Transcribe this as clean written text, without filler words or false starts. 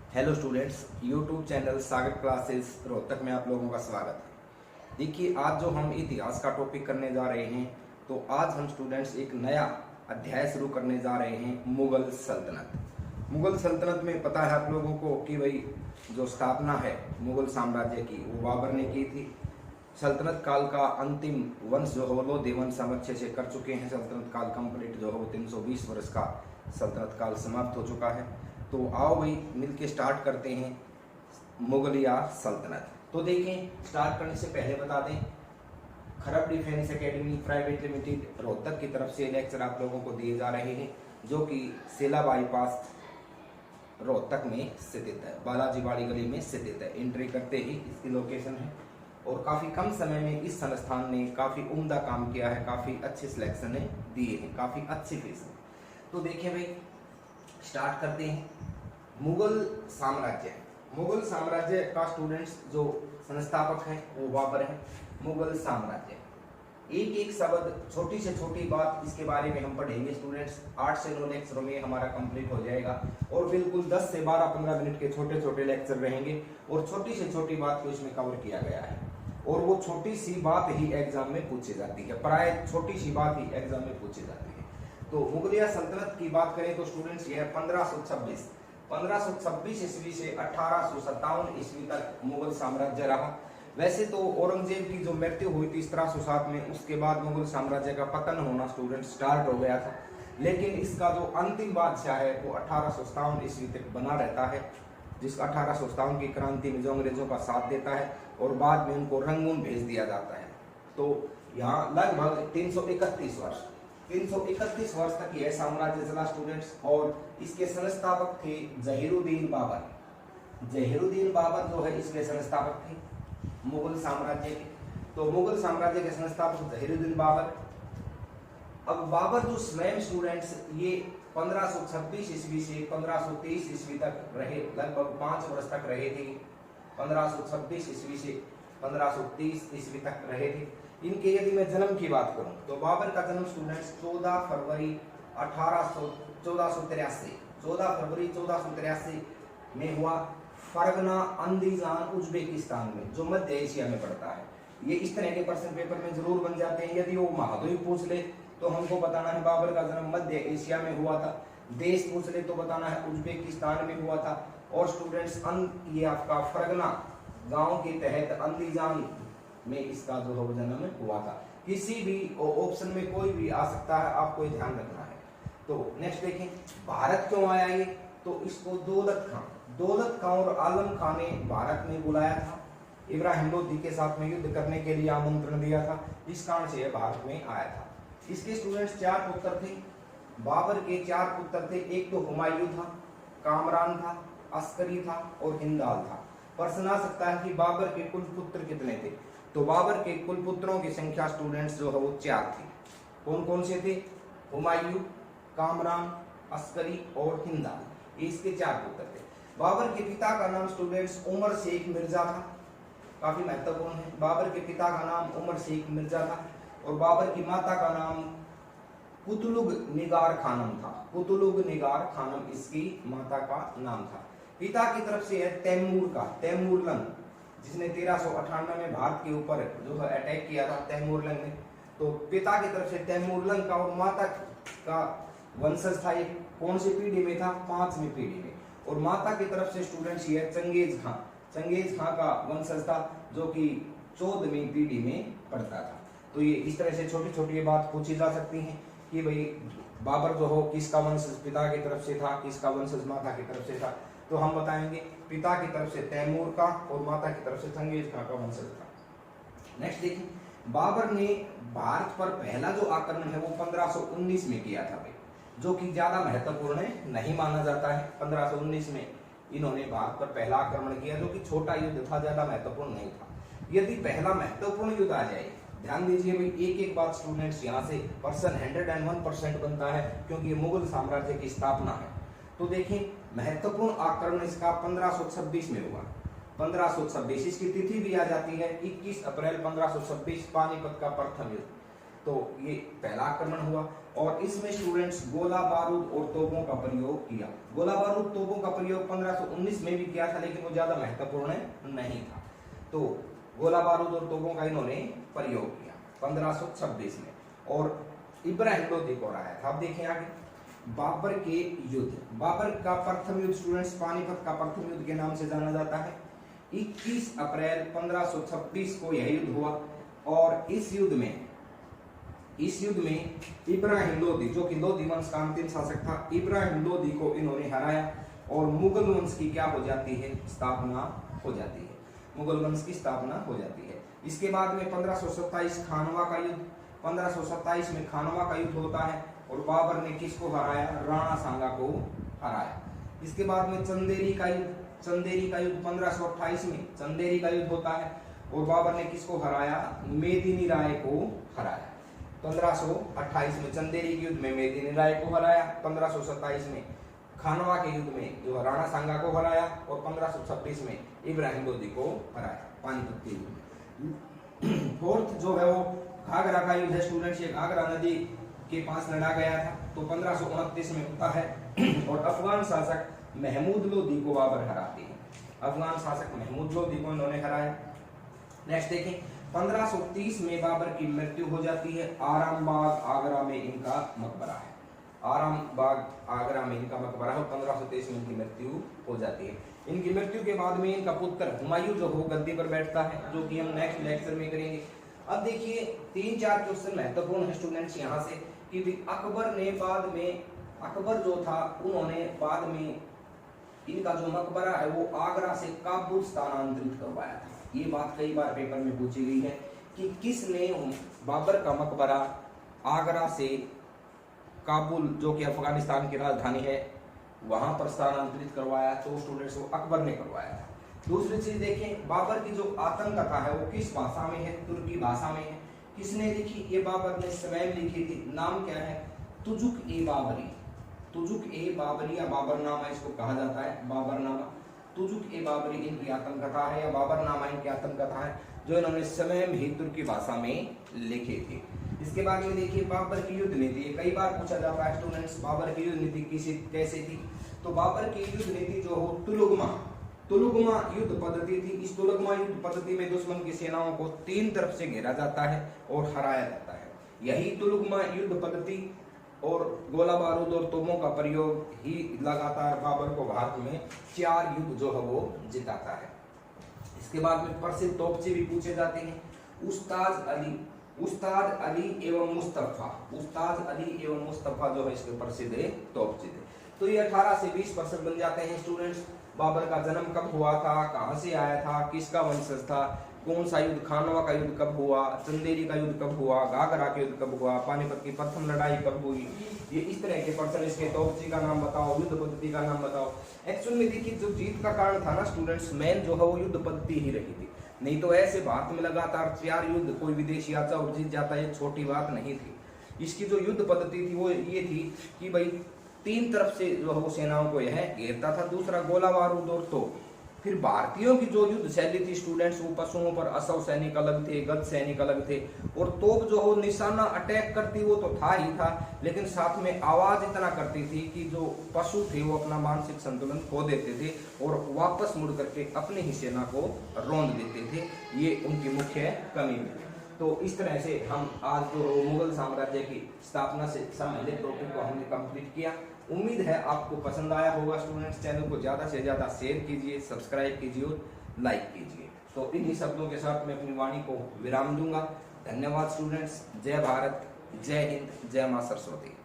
Hello students, YouTube channel सागर classes Rohtak में आप लोगों का स्वागत है। देखिए, आज जो हम इतिहास का टॉपिक करने जा रहे हैं, तो आज हम स्टूडेंट्स एक नया अध्याय शुरू करने जा रहे हैं, मुगल सल्तनत। मुगल सल्तनत में पता है आप लोगों को कि भाई जो स्थापना है मुगल साम्राज्य की वो बाबर ने की थी। सल्तनत काल का अंतिम वंश जो है लोधी वंश हम अच्छे से कर चुके हैं। सल्तनत काल कंप्लीट जो है वो 320 वर्ष का सल्तनत काल समाप्त हो चुका है। तो आओ भाई मिलके स्टार्ट करते हैं मुगलिया सल्तनत। तो देखें, स्टार्ट करने से पहले बता दें, खरब defence academy private limited Rohtak की तरफ से लेक्चर आप लोगों को दिए जा रहे हैं, जो कि सेला बाईपास रोहतक में स्थित है, बालाजी बाड़ी गली में स्थित है। एंट्री करते ही इसकी लोकेशन है और काफ़ी कम समय में इस संस्थान ने काफ़ी उम्दा काम किया है, काफ़ी अच्छे सिलेक्शन दिए हैं, काफ़ी अच्छी फीस है। तो देखिए भाई, स्टार्ट करते हैं। मुगल साम्राज्य का स्टूडेंट्स जो संस्थापक हैं वो बाबर हैं। मुगल साम्राज्य, एक एक शब्द, छोटी से छोटी बात इसके बारे में हम पढ़ेंगे स्टूडेंट्स। 8 से 9 लेक्चरों में हमारा कंप्लीट हो जाएगा और बिल्कुल 10 से 12-15 मिनट के छोटे छोटे लेक्चर रहेंगे और छोटी से छोटी बात को इसमें कवर किया गया है और वो छोटी सी बात ही एग्जाम में पूछी जाती है, प्राय छोटी सी बात ही एग्जाम में पूछी जाती है। तो मुगलिया सल्तनत की बात करें तो स्टूडेंट्स ये 1526 ईस्वी से 1857 ईस्वी तक मुगल साम्राज्य रहा। वैसे तो औरंगजेब की जो मृत्यु हुई थी 1707 में, उसके बाद मुगल साम्राज्य का पतन होना स्टूडेंट स्टार्ट हो गया था, लेकिन इसका जो अंतिम बादशाह है वो 1857 ईस्वी तक बना रहता है, जिस 1857 की क्रांति में जो अंग्रेजों का साथ देता है और बाद में उनको रंगून भेज दिया जाता है। तो यहाँ लगभग 331 वर्ष तक यह साम्राज्य चला स्टूडेंट्स। और इसके संस्थापक थे जहीरुद्दीन बाबर। जहीरुद्दीन बाबर जो है इसके संस्थापक थे मुगल साम्राज्य के। तो मुगल साम्राज्य के संस्थापक जहीरुद्दीन बाबर। अब बाबर जो स्वयं स्टूडेंट्स ये 1526 ईस्वी से 1523 ईस्वी तक रहे, लगभग 5 वर्ष तक रहे थे। 1526 ईस्वी से 1530 ईस्वी तक रहे थे। इनके यदि मैं जन्म की बात करूं तो बाबर का जन्म स्टूडेंट्स 14 फरवरी 1483 में हुआ, फरगना अंदीजान उज्बेकिस्तान में, जो मध्य एशिया में पड़ता है। ये इस तरह के क्वेश्चन पेपर में जरूर बन जाते हैं। यदि वो महाद्वीप पूछ ले तो हमको बताना है बाबर का जन्म मध्य एशिया में हुआ था। देश पूछ ले तो बताना है उज्बेकिस्तान में हुआ था। और स्टूडेंट्स ये आपका फरगना गांव के तहत अंदीजान में इसका जो है जन्म हुआ था। किसी भी ऑप्शन में कोई भी आ सकता है, आपको ये ध्यान रखना है। तो नेक्स्ट देखें, भारत क्यों आया ये, तो इसको दौलत खां और आलम खां ने भारत में बुलाया था। इब्राहिम लोधी के साथ में युद्ध करने के लिए आमंत्रण दिया था, इस कारण से यह भारत में आया था। इसके स्टूडेंट्स 4 पुत्र थे। बाबर के 4 पुत्र थे। एक तो हुमायूं था, कामरान था, अस्करी था और हिंदाल था। प्रश्न आ सकता है कि बाबर के कुल पुत्र कितने थे, तो बाबर के कुल पुत्रों की संख्या स्टूडेंट्स जो है वो 4 थी। कौन कौन से थे? हुमायूं, कामरान, अस्करी और हिंदाल, ये इसके 4 पुत्र थे। बाबर के पिता का नाम स्टूडेंट्स उमर शेख मिर्जा था, काफी महत्वपूर्ण है। बाबर के पिता का नाम उमर शेख मिर्जा था और बाबर की माता का नाम कुतुलुग निगार खानम था। कुतुलुग निगार खानम इसकी माता का नाम था। पिता की तरफ से है तैमूरलंग, जिसने 1398 में भारत के ऊपर जो है अटैक किया था, तैमूरलंग ने। तो पिता की तरफ से तैमूरलंग का और माता का वंशज था। ये कौन सी पीढ़ी में था? 5वीं पीढ़ी में। और माता की तरफ से स्टूडेंट्स ये चंगेज खां का वंशज था, जो कि 14वीं पीढ़ी में पड़ता था। तो ये इस तरह से छोटी छोटी बात पूछी जा सकती है कि भाई बाबर जो हो किसका वंशज पिता की तरफ से था, किसका वंशज माता की तरफ से था। तो हम बताएंगे पिता की तरफ से तैमूर का और माता की तरफ से चंगेज खां का वंशज था। नेक्स्ट देखिए, बाबर ने भारत पर पहला जो आक्रमण है वो 1519 में किया था, जो कि ज्यादा महत्वपूर्ण नहीं माना जाता है। 1519 में इन्होंने भारत पर पहला आक्रमण किया, जो कि छोटा युद्ध था, ज्यादा महत्वपूर्ण नहीं था। यदि पहला महत्वपूर्ण युद्ध आ जाए, ध्यान दीजिए भाई, एक एक बात स्टूडेंट्स यहाँ से 101% बनता है, क्योंकि ये मुगल साम्राज्य की स्थापना है। तो देखिए, महत्वपूर्ण आक्रमण इसका 1526 में हुआ। 1526 इसकी तिथि भी आ जाती है 21 अप्रैल 1526, पानीपत का प्रथम युद्ध। तो ये पहला आक्रमण हुआ। और इसमें स्टूडेंट्स गोला बारूद और तोपों का प्रयोग किया। गोला बारूद तोपों का प्रयोग 1519 में भी किया था, लेकिन वो ज्यादा महत्वपूर्ण नहीं था। तो गोला बारूद और तोपों का इन्होंने प्रयोग किया 1526 में। और इब्राहिम लोदी को हराया था। अब देखें आगे, बाबर के युद्ध। बाबर का प्रथम युद्ध स्टूडेंट्स पानीपत का प्रथम युद्ध के नाम से जाना जाता है। 21 अप्रैल 1526 को यह युद्ध हुआ और इस युद्ध में इब्राहिम लोदी, जो कि लोदी वंश का अंतिम शासक था, इब्राहिम लोदी को इन्होंने हराया और मुगल वंश की क्या हो जाती है, स्थापना हो जाती है। मुगल वंश की स्थापना हो जाती है। इसके बाद में 1527 खानवा का युद्ध। 1527 में खानवा का युद्ध होता है और बाबर ने किसको हराया, राणा सांगा को हराया। इसके बाद में चंदेरी का युद्ध। चंदेरी का युद्ध 1528 में चंदेरी का युद्ध होता है और बाबर ने किसको हराया, मेदिनी राय को हराया। 1528 में चंदेरी के युद्ध में मेदिनी राय को हराया। 1527 में खानवा के युद्ध में जो राणा सांगा को हराया और 1526 में इब्राहिम लोदी को हराया पानीपत के युद्ध। फोर्थ जो है वो घाघरा का युद्ध है स्टूडेंट्स। ये घाघरा नदी के पास लड़ा गया था, तो 1529 में होता है और अफगान शासक महमूद लोदी को बाबर हराते हैं। अफगान शासक महमूद लोदी को इन्होंने हराया। नेक्स्ट देखें, 1530 में बाबर की मृत्यु हो जाती है। आरामबाग आगरा में इनका मकबरा है। आरामबाग आगरा में इनका मकबरा है। 1523 में इनकी मृत्यु हो जाती है। इनकी मृत्यु के बाद में इनका पुत्र हुमायूं जो हो गद्दी पर बैठता है, जो कि हम नेक्स्ट लेक्चर में करेंगे। अब देखिए 3-4 क्वेश्चन महत्वपूर्ण है स्टूडेंट्स यहाँ से कि अकबर ने बाद में, अकबर जो था उन्होंने बाद में इनका जो मकबरा है वो आगरा से काबुल स्थानांतरित करवाया था। ये बात कई बार पेपर में पूछी गई है कि किसने बाबर का मकबरा आगरा से काबुल, जो कि अफगानिस्तान की राजधानी है, वहां पर स्थानांतरित करवाया। तो स्टूडेंट्स वो अकबर ने करवाया था। दूसरी चीज देखें, बाबर की जो आत्मकथा है वो किस भाषा में है, तुर्की भाषा में है। किसने लिखी, ये बाबर ने स्वयं लिखी थी। नाम क्या है, तुजुक ए बाबरी। तुजुक ए बाबरी या बाबरनामा इसको कहा जाता है, बाबरनामा। तुजुक ए बाबरी इनकी आत्मकथा है या बाबरनामा इनकी आत्मकथा है, जो इन्होंने स्वयं ही तुर्की भाषा में लिखे थे। इसके बाद में देखिए बाबर की युद्ध नीति। कई बार पूछा जाता है स्टूडेंट्स, बाबर की युद्ध नीति कैसे थी। तो बाबर की युद्ध नीति जो हो तुलुगमा युद्ध पद्धति थी। इस तुलुगमा युद्ध पद्धति में दुश्मन की सेनाओं को 3 तरफ से घेरा जाता है और हराया जाता है। यही तुलुगमा युद्ध पद्धति और गोला बारूद और तोपों का प्रयोग ही लगातार बाबर को भारत में 4 युद्ध जो है वो जिताता है। इसके बाद में प्रसिद्ध तोपचे भी पूछे जाते हैं। उस्ताद अली एवं मुस्तफा जो है इसके प्रसिद्ध तोपचे थे। तो ये 18 से 20% बन जाते हैं स्टूडेंट्स। बाबर का जन्म कब हुआ था, कहां से आया था, किसका वंशज था, कौन सा युद्ध, खानवा का युद्ध कब हुआ, चंदेरी का युद्ध कब हुआ, घाघरा का युद्ध कब हुआ, पानीपत की प्रथम लड़ाई कब हुई, ये इस तरह के प्रश्न। इसके तोपची का नाम बताओ, युद्ध पद्धति का नाम बताओ। एक्चुअल में देखिए जो जीत का कारण था ना स्टूडेंट्स, मेन जो है वो युद्ध पद्धति ही रही थी। नहीं तो ऐसे भारत में लगातार 4 युद्ध कोई विदेशी आता और जीत जाता, ये छोटी बात नहीं थी। इसकी जो युद्ध पद्धति थी वो ये थी कि भाई 3 तरफ से जो है वो सेनाओं को यह घेरता था। दूसरा गोला बारूद और तोप। फिर भारतीयों की जो युद्ध शैली थी स्टूडेंट्स, वो पशुओं पर अश्व सैनिक अलग थे, गज सैनिक अलग थे, और तोप जो हो निशाना अटैक करती वो तो था ही था, लेकिन साथ में आवाज इतना करती थी कि जो पशु थे वो अपना मानसिक संतुलन खो देते थे और वापस मुड़ करके अपनी ही सेना को रौंद देते थे। ये उनकी मुख्य कमी थी। तो इस तरह से हम आज जो मुगल साम्राज्य की स्थापना से संबंधित टॉपिक को हमने कंप्लीट किया। उम्मीद है आपको पसंद आया होगा स्टूडेंट्स। चैनल को ज़्यादा से ज़्यादा शेयर कीजिए, सब्सक्राइब कीजिए और लाइक कीजिए। तो इन्हीं शब्दों के साथ मैं अपनी वाणी को विराम दूंगा। धन्यवाद स्टूडेंट्स। जय भारत, जय हिंद, जय मां सरस्वती।